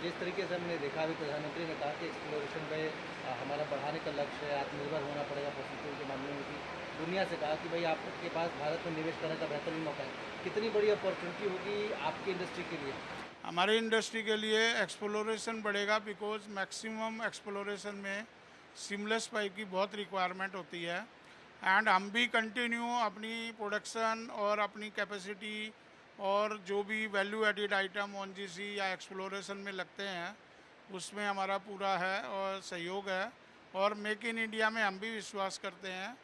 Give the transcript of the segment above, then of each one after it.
जिस तरीके से हमने देखा अभी प्रधानमंत्री ने कहा कि एक्सप्लोरेशन पे हमारा बढ़ाने का लक्ष्य है, आत्मनिर्भर होना पड़ेगा फॉसिल फ्यूल के मामले में भी। दुनिया से कहा कि भाई आपके पास भारत में निवेश करने का बेहतरीन मौका है। कितनी बड़ी अपॉर्चुनिटी होगी आपकी इंडस्ट्री के लिए? हमारी इंडस्ट्री के लिए एक्सप्लोरेशन बढ़ेगा बिकॉज मैक्सिमम एक्सप्लोरेशन में सीमलेस पाइप की बहुत रिक्वायरमेंट होती है। एंड हम भी कंटिन्यू अपनी प्रोडक्शन और अपनी कैपेसिटी और जो भी वैल्यू एडिड आइटम ओएनजीसी या एक्सप्लोरेशन में लगते हैं उसमें हमारा पूरा है और सहयोग है। और मेक इन इंडिया में हम भी विश्वास करते हैं।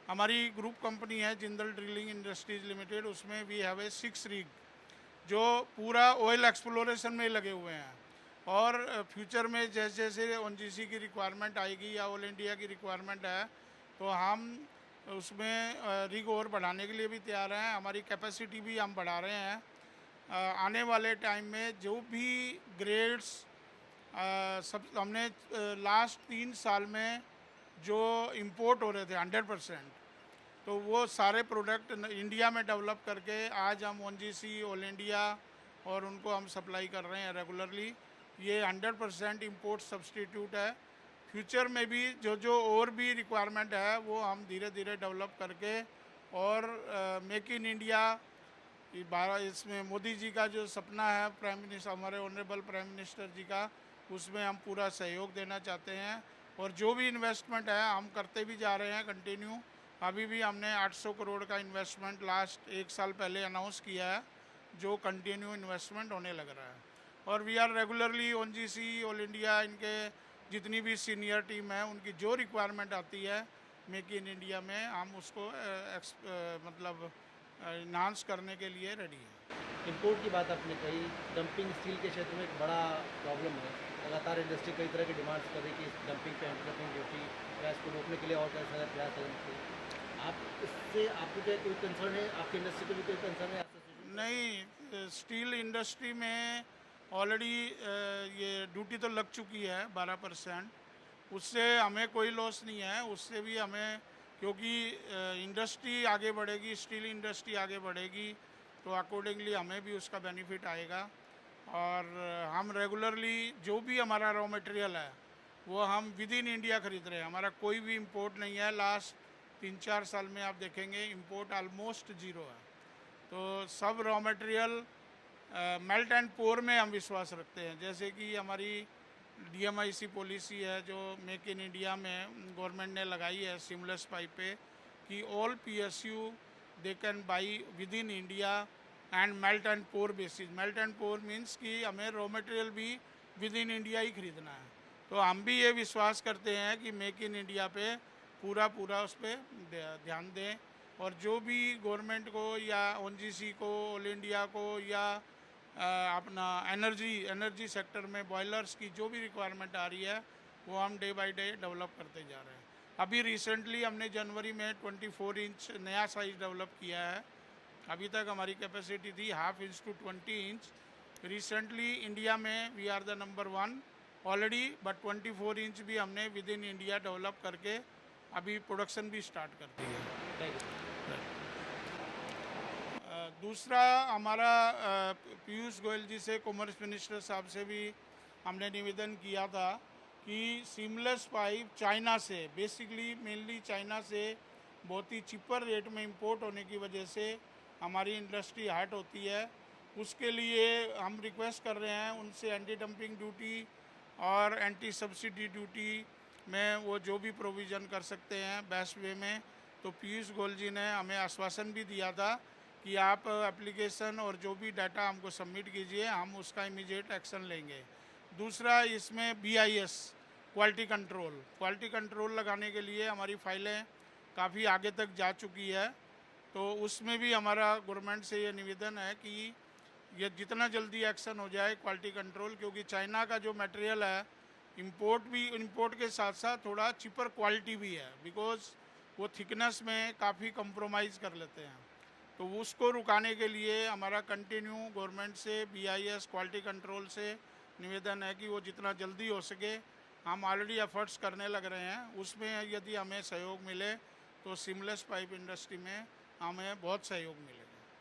हमारी ग्रुप कंपनी है जिंदल ड्रिलिंग इंडस्ट्रीज लिमिटेड, उसमें भी हैव ए 6 रिग जो पूरा ऑयल एक्सप्लोरेशन में लगे हुए हैं। और फ्यूचर में जैसे जैसे ओएनजीसी की रिक्वायरमेंट आएगी या ऑल इंडिया की रिक्वायरमेंट है तो हम उसमें रिग और बढ़ाने के लिए भी तैयार हैं। हमारी कैपेसिटी भी हम बढ़ा रहे हैं। आने वाले टाइम में जो भी ग्रेड्स सब हमने लास्ट 3 साल में जो इंपोर्ट हो रहे थे 100%, तो वो सारे प्रोडक्ट इंडिया में डेवलप करके आज हम ओएनजीसी ऑल इंडिया और उनको हम सप्लाई कर रहे हैं रेगुलरली। ये 100% इम्पोर्ट सब्सटीट्यूट है। फ्यूचर में भी जो जो और भी रिक्वायरमेंट है वो हम धीरे धीरे डेवलप करके और मेक इन इंडिया इसमें मोदी जी का जो सपना है, प्राइम मिनिस्टर हमारे ऑनरेबल प्राइम मिनिस्टर जी का, उसमें हम पूरा सहयोग देना चाहते हैं। और जो भी इन्वेस्टमेंट है हम करते भी जा रहे हैं कंटिन्यू। अभी भी हमने 800 करोड़ का इन्वेस्टमेंट लास्ट 1 साल पहले अनाउंस किया है जो कंटिन्यू इन्वेस्टमेंट होने लग रहा है। और we are regularly ONGC all India इनके जितनी भी सीनियर टीम है उनकी जो रिक्वायरमेंट आती है मेक इन इंडिया में हम उसको मतलब इन्हांस करने के लिए रेडी है। इंपोर्ट की बात आपने कही, डंपिंग स्टील के क्षेत्र में एक बड़ा प्रॉब्लम है। लगातार इंडस्ट्री कई तरह की डिमांड्स कर रही कि इस डंपिंग पे एंटी डंपिंग ड्यूटी या इसको रोकने के लिए और कई सारे प्रयास करने चाहिए। आप इससे आपको क्या कोई कंसर्न है? आपकी इंडस्ट्री को भी कोई कंसर्न है एसोसिएशन? नहीं, स्टील इंडस्ट्री में ऑलरेडी ये ड्यूटी तो लग चुकी है 12%। उससे हमें कोई लॉस नहीं है, उससे भी हमें, क्योंकि इंडस्ट्री आगे बढ़ेगी, स्टील इंडस्ट्री आगे बढ़ेगी तो अकॉर्डिंगली हमें भी उसका बेनिफिट आएगा। और हम रेगुलरली जो भी हमारा रॉ मटेरियल है वो हम विद इन इंडिया खरीद रहे हैं। हमारा कोई भी इंपोर्ट नहीं है। लास्ट 3-4 साल में आप देखेंगे इंपोर्ट ऑलमोस्ट ज़ीरो है। तो सब रॉ मटेरियल मेल्ट एंड पोर में हम विश्वास रखते हैं। जैसे कि हमारी डीएमआईसी पॉलिसी है जो मेक इन इंडिया में गवर्नमेंट ने लगाई है सीमलेस पाइप पे कि all PSU they can buy within India and melt and pour basis. Melt and pour means कि हमें रॉ मटेरियल भी विद इन इंडिया ही खरीदना है। तो हम भी ये विश्वास करते हैं कि मेक इन इंडिया पे पूरा पूरा उस पर ध्यान दें। और जो भी गवर्नमेंट को या ओएनजीसी को, ऑल इंडिया को या अपना एनर्जी सेक्टर में बॉयलर्स की जो भी रिक्वायरमेंट आ रही है वो हम डे बाय डे डेवलप करते जा रहे हैं। अभी रिसेंटली हमने जनवरी में 24 इंच नया साइज़ डेवलप किया है। अभी तक हमारी कैपेसिटी थी 1/2 inch to 20 inch. Recently India में we are the number 1 already, but 24 inch भी हमने विद इन इंडिया डेवलप करके अभी प्रोडक्शन भी स्टार्ट कर दी है। दूसरा हमारा पीयूष गोयल जी से, कॉमर्स मिनिस्टर साहब से भी हमने निवेदन किया था कि सीमलेस पाइप चाइना से, बेसिकली मेनली चाइना से बहुत ही चिपर रेट में इंपोर्ट होने की वजह से हमारी इंडस्ट्री हर्ट होती है। उसके लिए हम रिक्वेस्ट कर रहे हैं उनसे एंटी डंपिंग ड्यूटी और एंटी सब्सिडी ड्यूटी में वो जो भी प्रोविज़न कर सकते हैं बेस्ट वे में। तो पीयूष गोयल जी ने हमें आश्वासन भी दिया था कि आप एप्लीकेशन और जो भी डाटा हमको सबमिट कीजिए, हम उसका इमीडिएट एक्शन लेंगे। दूसरा इसमें BIS क्वालिटी कंट्रोल लगाने के लिए हमारी फाइलें काफ़ी आगे तक जा चुकी है। तो उसमें भी हमारा गवर्नमेंट से ये निवेदन है कि ये जितना जल्दी एक्शन हो जाए क्वालिटी कंट्रोल, क्योंकि चाइना का जो मटेरियल है इंपोर्ट के साथ साथ थोड़ा चिपर क्वालिटी भी है, बिकॉज वो थिकनेस में काफ़ी कंप्रोमाइज़ कर लेते हैं। तो उसको रुकाने के लिए हमारा कंटिन्यू गवर्नमेंट से, BIS क्वालिटी कंट्रोल से निवेदन है कि वो जितना जल्दी हो सके, हम ऑलरेडी एफर्ट्स करने लग रहे हैं, उसमें यदि हमें सहयोग मिले तो सीमलेस पाइप इंडस्ट्री में हमें बहुत सहयोग मिले।